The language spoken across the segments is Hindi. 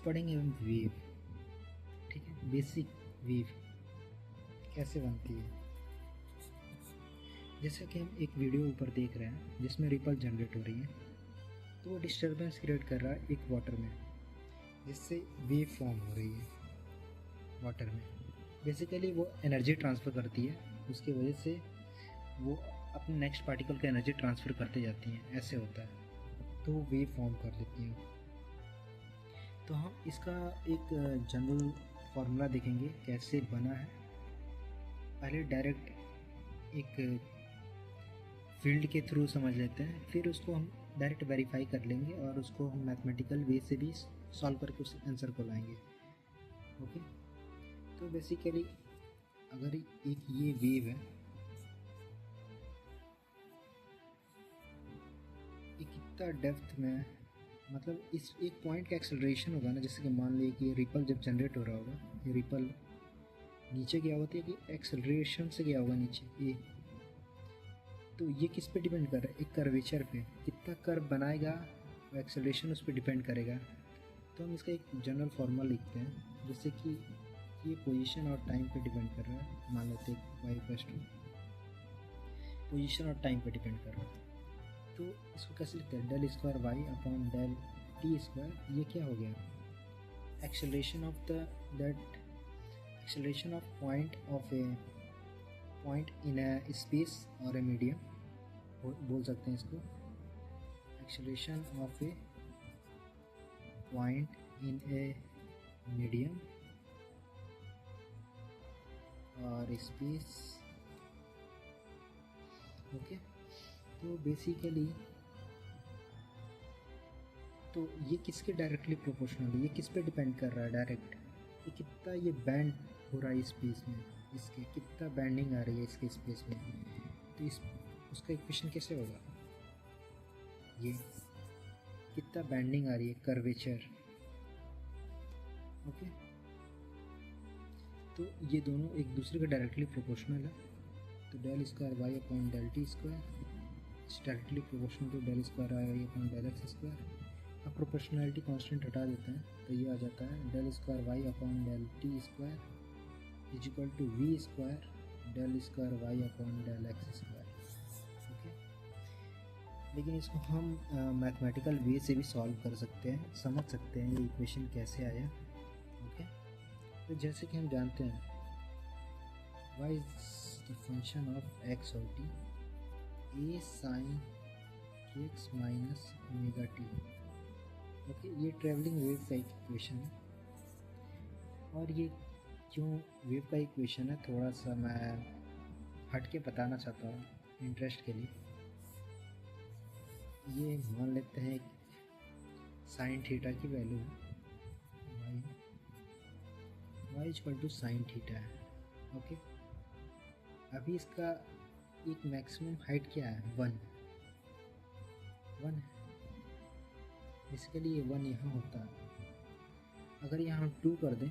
पढ़ेंगे हम वेव, ठीक है, बेसिक वेव कैसे बनती है। जैसा कि हम एक वीडियो ऊपर देख रहे हैं जिसमें रिपल जनरेट हो रही है, तो वो डिस्टर्बेंस क्रिएट कर रहा है एक वाटर में, जिससे वेव फॉर्म हो रही है वाटर में। बेसिकली वो एनर्जी ट्रांसफ़र करती है, उसकी वजह से वो अपने नेक्स्ट पार्टिकल का एनर्जी ट्रांसफ़र करते जाती हैं, ऐसे होता है, तो वो वेव फॉर्म कर लेती हैं। तो हम इसका एक जनरल फार्मूला देखेंगे कैसे बना है। पहले डायरेक्ट एक फील्ड के थ्रू समझ लेते हैं, फिर उसको हम डायरेक्ट वेरीफाई कर लेंगे और उसको हम मैथमेटिकल वे से भी सॉल्व करके उस आंसर को लाएंगे। ओके, तो बेसिकली अगर एक ये वेव है, ये कितना डेप्थ में, मतलब इस एक पॉइंट का एक्सेलरेशन होगा ना, जैसे कि मान लीजिए कि रिपल जब जनरेट हो रहा होगा, ये रिपल नीचे गया होती है कि एक्सेलरेशन से गया होगा नीचे, ये तो ये किस पे डिपेंड कर रहा है, एक कर्वेचर पे, कितना कर्व बनाएगा वो एक्सेलरेशन उस पर डिपेंड करेगा। तो हम इसका एक जनरल फार्मूला लिखते हैं, जैसे कि ये पोजीशन और टाइम पे डिपेंड कर रहा है, मान लेते हैं वाई प्लस टू, पोजीशन और टाइम पे डिपेंड कर रहा है। तो इसको कैसे लिखते हैं, del square Y upon del T square. ये क्या हो गया, acceleration of the that acceleration of point in a space और ए मीडियम, बोल सकते हैं इसको, acceleration of a point in a medium और स्पेस। ओके, तो बेसिकली तो ये किसके डायरेक्टली प्रोपोर्शनल है, ये किस पे डिपेंड कर रहा है डायरेक्ट, ये कितना ये बैंड हो रहा है स्पेस में, इसके कितना बैंडिंग आ रही है इसके स्पेस में। तो इस उसका इक्वेशन कैसे होगा, ये कितना बैंडिंग आ रही है, कर्वेचर। ओके, तो ये दोनों एक दूसरे के डायरेक्टली प्रोपोर्शनल है, तो del square Y upon del T square directly proportional to del square Y upon del x square. अब प्रोपोर्शनलिटी कांस्टेंट हटा देते हैं, तो ये आ जाता है del square Y upon del T square is equal to V square del square Y upon del x square. Okay, लेकिन इसको हम मैथमेटिकल वे से भी सॉल्व कर सकते हैं, समझ सकते हैं ये इक्वेशन कैसे आया। ओके, तो जैसे कि हम जानते हैं y is the function of x और t, a sin kx minus omega T. Okay, ये ट्रैवलिंग वेव का इक्वेशन है, और ये क्यों वेव का इक्वेशन है थोड़ा सा मैं हट के बताना चाहता हूँ इंटरेस्ट के लिए। ये मान लेते हैं साइन थीटा की value y equal to sine theta है। ओके, अभी इसका एक मैक्सिमम हाइट क्या है, 1 है, बेसिकली ये 1 यहाँ होता है। अगर यहाँ 2 कर दें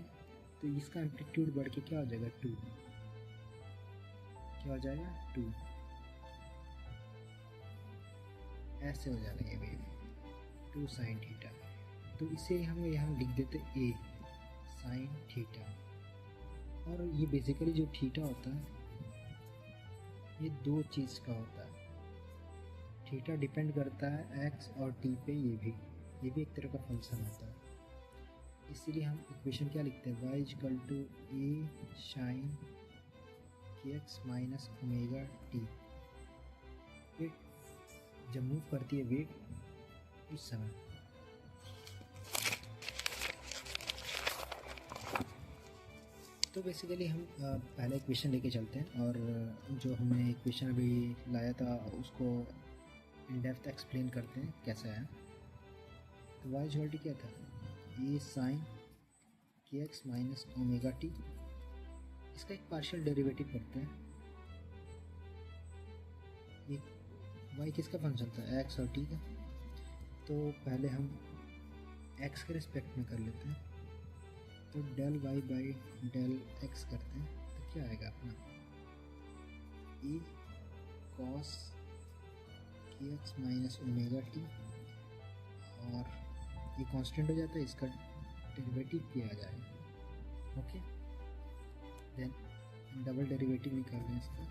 तो इसका एम्पलीट्यूड बढ़ के क्या हो जाएगा, 2, क्या हो जाएगा 2, ऐसे हो जाएगा ये वेव 2 साइन थीटा। तो इसे हम यहाँ लिख देते a साइन थीटा, और ये बेसिकली जो थीटा होता है ये दो चीज़ का होता है, थीटा डिपेंड करता है x और t पे, ये भी एक तरह का फंक्शन होता है। इसीलिए हम इक्वेशन क्या लिखते हैं, y equal to a sine kx minus omega T. ये जब मूव करती है वेव उस समय, तो बेसिकली हम पहला इक्वेशन लेके चलते हैं, और जो हमने इक्वेशन अभी लाया था उसको इन डेप्थ एक्सप्लेन करते हैं कैसा है। तो y इक्वल टू क्या था, a sine kx minus omega T. इसका एक पार्शियल डेरिवेटिव करते हैं। ये y किसका फंक्शन था, x और t का, तो पहले हम x के रिस्पेक्ट में कर लेते हैं, तो del y by del x करते हैं, तो क्या आएगा अपना e cos kx minus omega T, और ये कांस्टेंट हो जाता है, इसका डेरिवेटिव किया जाएगा। ओके, देन डबल डेरिवेटिव निकाल लें इसका,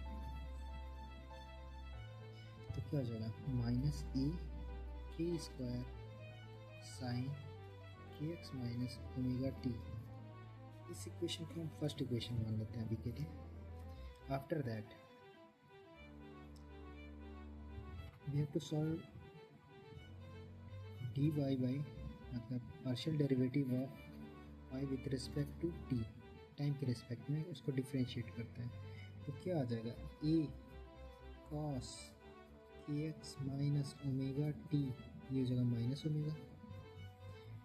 तो क्या हो जाएगा माइनस ए के स्क्वायर साइन के एक्स माइनस ओमेगा टी। इस इक्वेशन को हम फर्स्ट इक्वेशन मान लेते हैं अभी के लिए। After that we have to solve d y by मतलब partial derivative of y with respect to t, time के रिस्पेक्ट में उसको डिफ्रेंशिएट करते हैं। तो क्या आ जाएगा A cos k x minus omega T, ये हो जाएगा माइनस ओमेगा,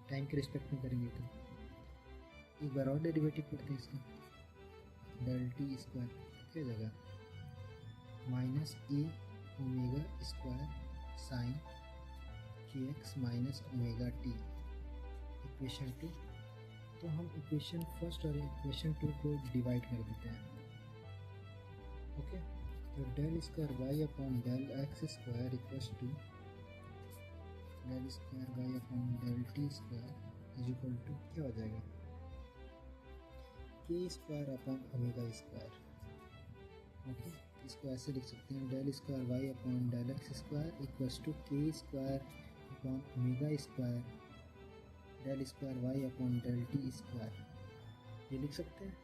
टाइम के रिस्पेक्ट में करेंगे तो। एक बार और डेरिवेटिव करते हैं इसका, डेल टी स्क्वायर क्या हो जाएगा माइनस ए ओमेगा स्क्वायर साइन के x minus omega T, equation 2। तो हम इक्वेशन फर्स्ट और इक्वेशन 2 को डिवाइड कर देते हैं। ओके, तो del square Y upon del x square equals to del square Y upon del T square is equal to क्या हो जाएगा k square upon omega square. Okay, इसको ऐसे लिख सकते हैं del square Y upon del x square equals to k square upon omega square del square Y upon del T square, ये लिख सकते हैं।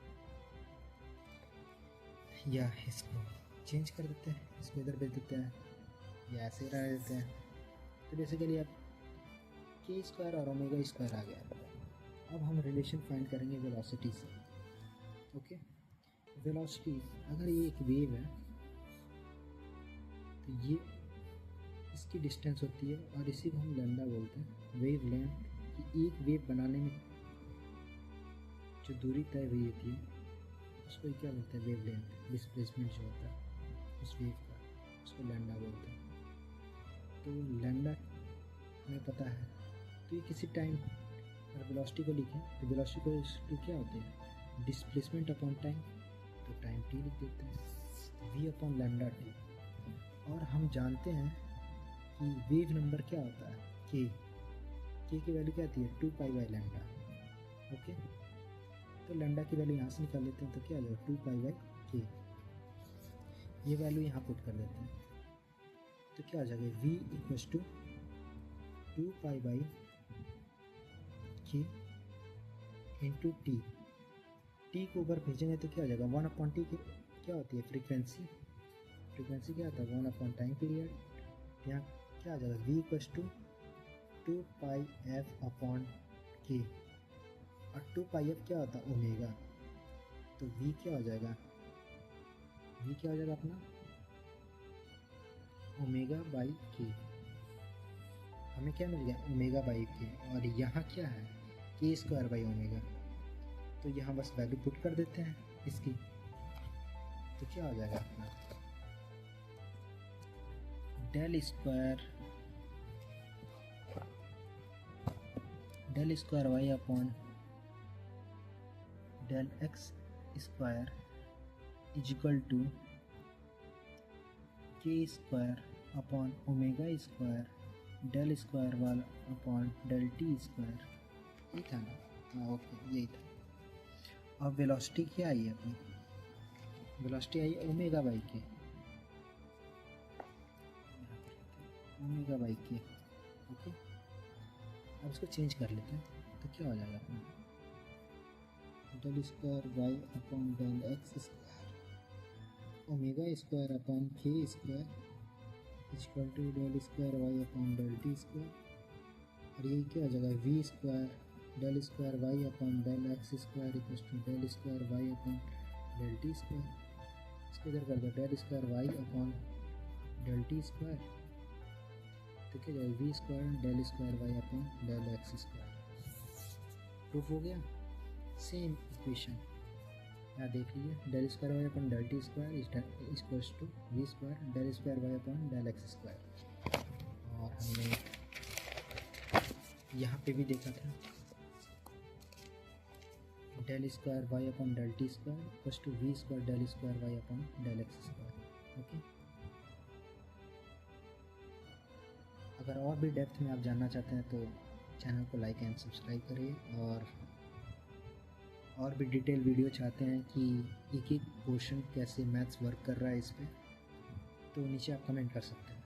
या इसको चेंज कर देते हैं, इसको इधर भेज देते हैं या ऐसे रह देते हैं। तो बेसिकली अब के स्क्वायर और ओमेगा स्क्वायर आ गया। अब हम रिलेशन फाइंड करेंगे वेलोसिटी से। ओके, वेलोसिटी अगर ये एक वेव है तो ये इसकी डिस्टेंस होती है और इसी को हम लैम्डा बोलते हैं। वेव लेंथ कि एक वेव बनाने में जो दूरी तय हुई होती है उसको क्या बोलते हैं वेव लेंथ, डिस्प्लेसमेंट जो होता है उस वेव का, उसको लैम्डा बोलते हैं। तो लैम्डा हमें पता है, तो ये किसी टाइम अगर वेलोसिटी को लिखें तो वेलोसिटी क्या होती है डिस्प्लेसमेंट अपॉन टाइम, तो टाइम टी लिख देते हैं वी अपॉन लैम्डा टी। और हम जानते हैं कि वेव नंबर क्या होता है के की वैल्यू क्या आती है 2 पाई बाई लैम्डा। ओके, तो लैम्डा की वैल्यू यहाँ से निकाल लेते हैं, तो क्या आ जाएगा 2 पाई बाई के, ये वैल्यू यहाँ पुट कर देते हैं। तो क्या आ जाएगा v equals to 2 pi by K into T. T को ऊपर भेजेंगे तो क्या आ जाएगा 1 अपॉन टी, क्या होती है फ्रीक्वेंसी, फ्रीक्वेंसी क्या होता है 1 अपॉन टाइम पीरियड। यहाँ क्या आ जाएगा v equals to 2 pi F upon K, और 2 पाई एफ क्या होता है ओमेगा। तो v क्या हो जाएगा, v क्या हो जाएगा अपना ओमेगा बाई के, हमें क्या मिल गया ओमेगा बाई के, और यहाँ क्या है के स्क्वायर बाई ओमेगा। तो यहाँ बस वैल्यू पुट कर देते हैं इसकी, तो क्या हो जाएगा अपना del square Y upon del x square is equal to k square upon omega square del square वाला अपॉन डेल टी स्क्वायर, ये था ना। हाँ ओके, यही था। अब वेलोसिटी क्या आई है अपनी, वेलोसिटी आई है ओमेगा बाई के, ओमेगा बाई के। ओके, अब इसको चेंज कर लेते हैं, तो क्या हो जाएगा अपना del square Y upon del x square omega square upon k square equal to del square Y upon del T square, और ये क्या हो जाएगा v square del square Y upon del x square equal to del square Y upon del T square. इसको इधर कर दो del square Y upon del T square, तो क्या जाएगा v square del square Y upon del x square. Proof हो गया। सेम इक्वेशन यहाँ देख लीजिए, del square Y upon del T square is equals to V square del square Y upon del x square. और हमने यहाँ पे भी देखा था del square Y upon del T square equals to V square del square Y upon del x square. Okay, अगर और भी डेप्थ में आप जानना चाहते हैं तो चैनल को लाइक एंड सब्सक्राइब करिए, और और भी डिटेल वीडियो चाहते हैं कि एक एक क्वेश्चन कैसे मैथ्स वर्क कर रहा है इस पर, तो नीचे आप कमेंट कर सकते हैं।